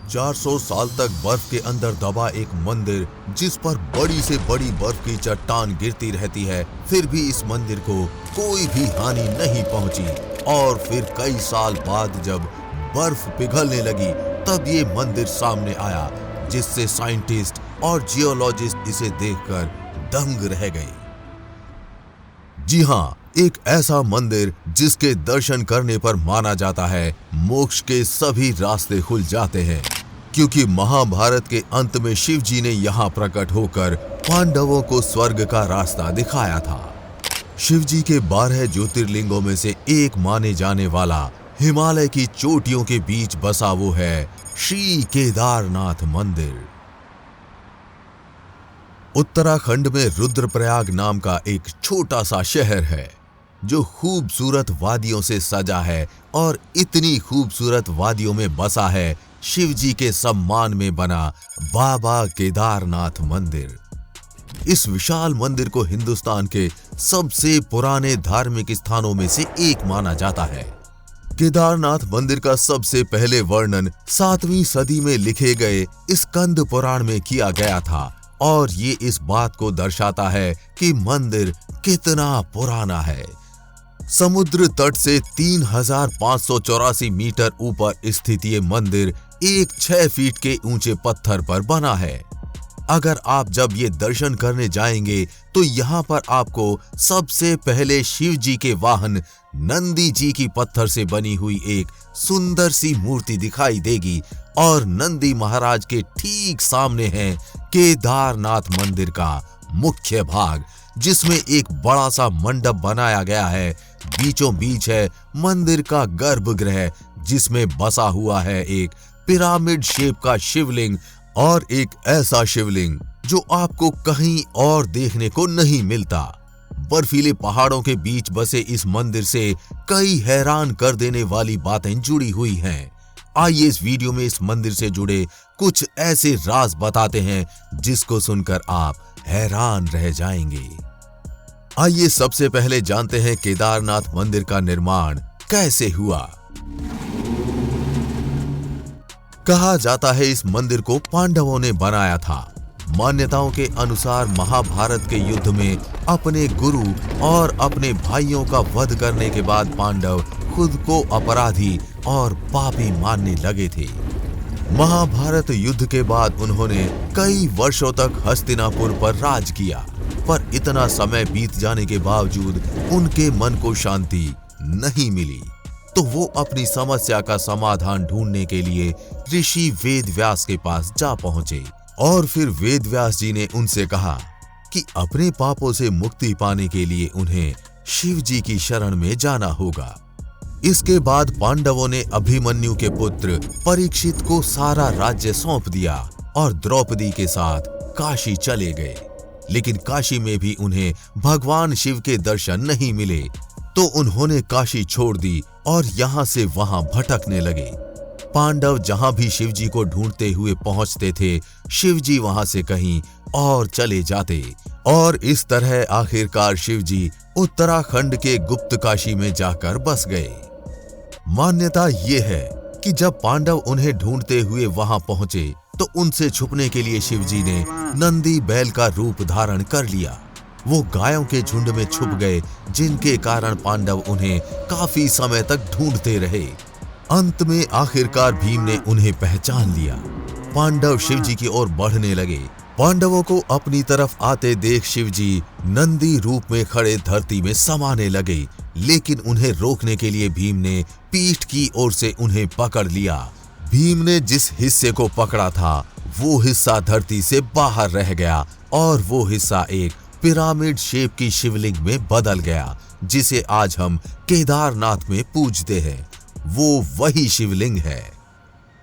400 साल तक बर्फ के अंदर दबा एक मंदिर, जिस पर बड़ी से बड़ी बर्फ की चट्टान गिरती रहती है, फिर भी इस मंदिर को कोई भी हानि नहीं पहुंची। और फिर कई साल बाद जब बर्फ पिघलने लगी, तब ये मंदिर सामने आया, जिससे साइंटिस्ट और जियोलॉजिस्ट इसे देखकर दंग रह गए। जी हाँ, एक ऐसा मंदिर जिसके दर्शन करने पर माना जाता है मोक्ष के सभी रास्ते खुल जाते हैं, क्योंकि महाभारत के अंत में शिव जी ने यहाँ प्रकट होकर पांडवों को स्वर्ग का रास्ता दिखाया था। शिव जी के 12 ज्योतिर्लिंगों में से एक माने जाने वाला हिमालय की चोटियों के बीच बसा वो है श्री केदारनाथ मंदिर। उत्तराखंड में रुद्रप्रयाग नाम का एक छोटा सा शहर है, जो खूबसूरत वादियों से सजा है और इतनी खूबसूरत वादियों में बसा है शिव जी के सम्मान में बना बाबा केदारनाथ मंदिर। इस विशाल मंदिर को हिंदुस्तान के सबसे पुराने धार्मिक स्थानों में से एक माना जाता है। केदारनाथ मंदिर का सबसे पहले वर्णन 7वीं सदी में लिखे गए स्कंद पुराण में किया गया था, और ये इस बात को दर्शाता है कि मंदिर कितना पुराना है। समुद्र तट से 3584 मीटर ऊपर स्थित ये मंदिर एक 6 फीट के ऊंचे पत्थर पर बना है। अगर आप जब ये दर्शन करने जाएंगे तो यहाँ पर आपको सबसे पहले शिव जी के वाहन नंदी जी की पत्थर से बनी हुई एक सुंदर सी मूर्ति दिखाई देगी, और नंदी महाराज के ठीक सामने है केदारनाथ मंदिर का मुख्य भाग, जिसमें एक बड़ा सा मंडप बनाया गया है। बीचों बीच है मंदिर का गर्भगृह, जिसमें बसा हुआ है एक पिरामिड शेप का शिवलिंग, और एक ऐसा शिवलिंग जो आपको कहीं और देखने को नहीं मिलता। बर्फीले पहाड़ों के बीच बसे इस मंदिर से कई हैरान कर देने वाली बातें जुड़ी हुई हैं। आइए इस वीडियो में इस मंदिर से जुड़े कुछ ऐसे राज बताते हैं जिसको सुनकर आप हैरान रह जाएंगे। आइए सबसे पहले जानते हैं केदारनाथ मंदिर का निर्माण कैसे हुआ। कहा जाता है इस मंदिर को पांडवों ने बनाया था। मान्यताओं के अनुसार महाभारत के युद्ध में अपने गुरु और अपने भाइयों का वध करने के बाद पांडव खुद को अपराधी और पापी मानने लगे थे। महाभारत युद्ध के बाद उन्होंने कई वर्षों तक हस्तिनापुर पर राज किया, पर इतना समय बीत जाने के बावजूद उनके मन को शांति नहीं मिली, तो वो अपनी समस्या का समाधान ढूंढने के लिए ऋषि वेदव्यास के पास जा पहुंचे। और फिर वेदव्यास जी ने उनसे कहा कि अपने पापों से मुक्ति पाने के लिए उन्हें शिव जी की शरण में जाना होगा। इसके बाद पांडवों ने अभिमन्यु के पुत्र परीक्षित को सारा राज्य सौंप दिया और द्रौपदी के साथ काशी चले गए। लेकिन काशी में भी उन्हें भगवान शिव के दर्शन नहीं मिले, तो उन्होंने काशी छोड़ दी और यहाँ से वहां भटकने लगे। पांडव जहां भी शिव जी को ढूंढते हुए पहुंचते थे, शिव जी वहां से कहीं और चले जाते, और इस तरह आखिरकार शिव जी उत्तराखंड के गुप्त काशी में जाकर बस गए। मान्यता ये है कि जब पांडव उन्हें ढूंढते हुए वहां पहुंचे, तो उनसे छुपने के लिए शिव जी ने नंदी बैल का रूप धारण कर लिया। वो गायों के झुंड में छुप गए, जिनके कारण पांडव उन्हें काफी समय तक ढूंढते रहे। अंत में आखिरकार भीम ने उन्हें पहचान लिया। पांडव शिव जी की ओर बढ़ने लगे। पांडवों को अपनी तरफ आते देख शिव जी नंदी रूप में खड़े धरती में समाने लगे, लेकिन उन्हें रोकने के लिए भीम ने पीठ की ओर से उन्हें पकड़ लिया। भीम ने जिस हिस्से को पकड़ा था, वो हिस्सा धरती से बाहर रह गया, और वो हिस्सा एक पिरामिड शेप की शिवलिंग में बदल गया, जिसे आज हम केदारनाथ में पूजते हैं। वो वही शिवलिंग है।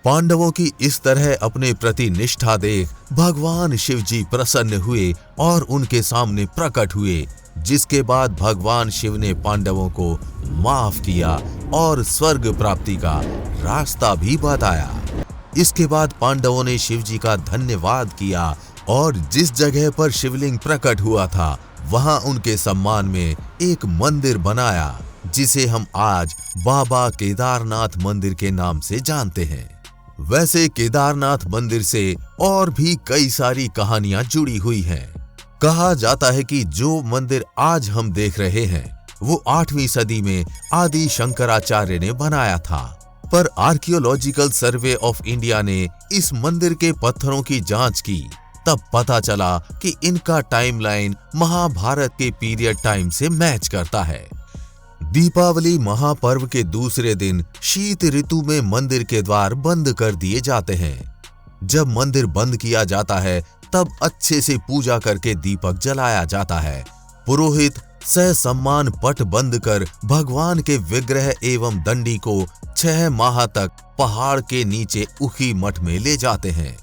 पांडवों की इस तरह अपने प्रति निष्ठा देख भगवान शिव जी प्रसन्न हुए और उनके सामने प्रकट हुए, जिसके बाद भगवान शिव ने पांडवों को माफ किया और स्वर्ग प्राप्ति का रास्ता भी बताया। इसके बाद पांडवों ने शिव जी का धन्यवाद किया और जिस जगह पर शिवलिंग प्रकट हुआ था, वहां उनके सम्मान में एक मंदिर बनाया, जिसे हम आज बाबा केदारनाथ मंदिर के नाम से जानते हैं। वैसे केदारनाथ मंदिर से और भी कई सारी कहानियां जुड़ी हुई हैं। कहा जाता है कि जो मंदिर आज हम देख रहे हैं वो 8वीं सदी में आदि शंकराचार्य ने बनाया था, पर आर्कियोलॉजिकल सर्वे ऑफ इंडिया ने इस मंदिर के पत्थरों की जांच की, तब पता चला कि इनका टाइमलाइन महाभारत के पीरियड टाइम से मैच करता है। दीपावली महापर्व के दूसरे दिन शीत ऋतु में मंदिर के द्वार बंद कर दिए जाते हैं। जब मंदिर बंद किया जाता है तब अच्छे से पूजा करके दीपक जलाया जाता है। पुरोहित ससम्मान पट बंद कर भगवान के विग्रह एवं दंडी को 6 माह तक पहाड़ के नीचे उखी मठ में ले जाते हैं।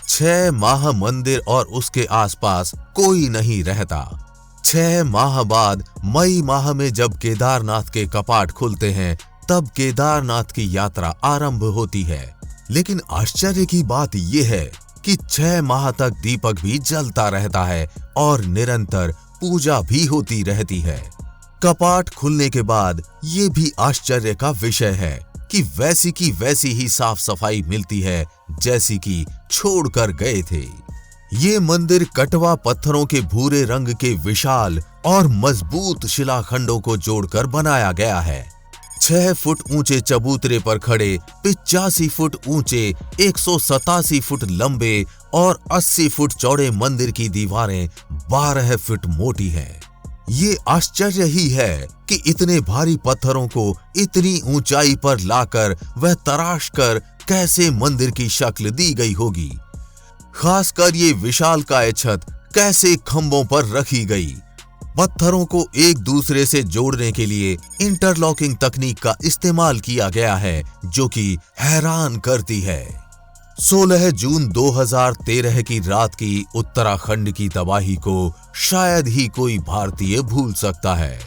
6 माह मंदिर और उसके आसपास कोई नहीं रहता। 6 माह बाद मई माह में जब केदारनाथ के कपाट खुलते हैं तब केदारनाथ की यात्रा आरंभ होती है। लेकिन आश्चर्य की बात यह है कि 6 माह तक दीपक भी जलता रहता है और निरंतर पूजा भी होती रहती है। कपाट खुलने के बाद ये भी आश्चर्य का विषय है कि वैसी की वैसी ही साफ सफाई मिलती है जैसी कि छोड़कर गए थे। ये मंदिर कटवा पत्थरों के भूरे रंग के विशाल और मजबूत शिलाखंडों को जोड़कर बनाया गया है। 6 फुट ऊंचे चबूतरे पर खड़े 85 फुट ऊंचे 187 फुट लंबे और 80 फुट चौड़े मंदिर की दीवारें 12 फुट मोटी हैं। ये आश्चर्य ही है कि इतने भारी पत्थरों को इतनी ऊंचाई पर लाकर वह तराश कर कैसे मंदिर की शक्ल दी गई होगी। खासकर ये विशालकाय छत कैसे खंभों पर रखी गई। पत्थरों को एक दूसरे से जोड़ने के लिए इंटरलॉकिंग तकनीक का इस्तेमाल किया गया है, जो कि हैरान करती है। 16 जून 2013 की रात की उत्तराखंड की तबाही को शायद ही कोई भारतीय भूल सकता है।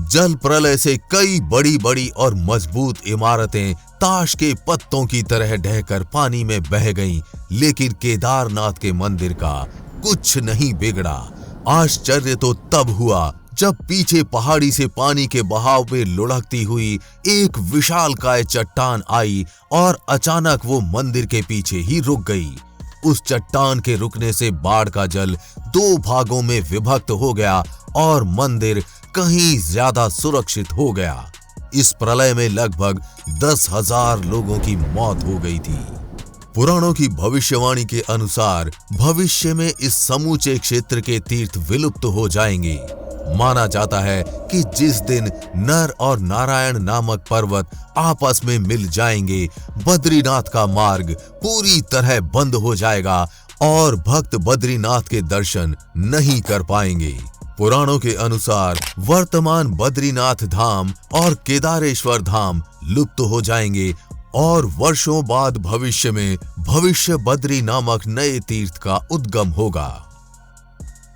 जल प्रलय से कई बड़ी बड़ी और मजबूत इमारतें ताश के पत्तों की तरह ढहकर पानी में बह गईं, लेकिन केदारनाथ के मंदिर का कुछ नहीं बिगड़ा। आश्चर्य तो तब हुआ जब पीछे पहाड़ी से पानी के बहाव में लुढ़कती हुई एक विशालकाय चट्टान आई और अचानक वो मंदिर के पीछे ही रुक गई। उस चट्टान के रुकने से बाढ़ का जल 2 भागों में विभक्त हो गया और मंदिर कहीं ज्यादा सुरक्षित हो गया। इस प्रलय में लगभग 10,000 लोगों की मौत हो गई थी। पुराणों की भविष्यवाणी के अनुसार भविष्य में इस समूचे क्षेत्र के तीर्थ विलुप्त हो जाएंगे। माना जाता है कि जिस दिन नर और नारायण नामक पर्वत आपस में मिल जाएंगे, बद्रीनाथ का मार्ग पूरी तरह बंद हो जाएगा और भक्त बद्रीनाथ के दर्शन नहीं कर पाएंगे। पुराणों के अनुसार वर्तमान बद्रीनाथ धाम और केदारेश्वर धाम लुप्त हो जाएंगे और वर्षों बाद भविष्य में भविष्य बद्री नामक नए तीर्थ का उद्गम होगा।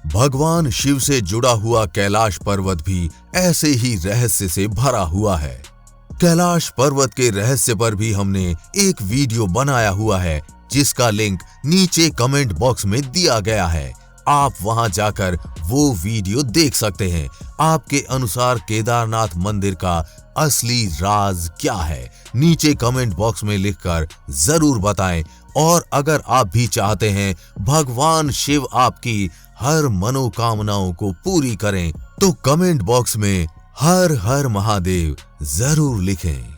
भगवान शिव से जुड़ा हुआ कैलाश पर्वत भी ऐसे ही रहस्य से भरा हुआ है। कैलाश पर्वत के रहस्य पर भी हमने एक वीडियो बनाया हुआ है, जिसका लिंक नीचे कमेंट बॉक्स में दिया गया है। आप वहां जाकर वो वीडियो देख सकते हैं। आपके अनुसार केदारनाथ मंदिर का असली राज क्या है, नीचे कमेंट बॉक्स में लिखकर जरूर बताएं। और अगर आप भी चाहते हैं भगवान शिव आपकी हर मनोकामनाओं को पूरी करें, तो कमेंट बॉक्स में हर हर महादेव जरूर लिखें।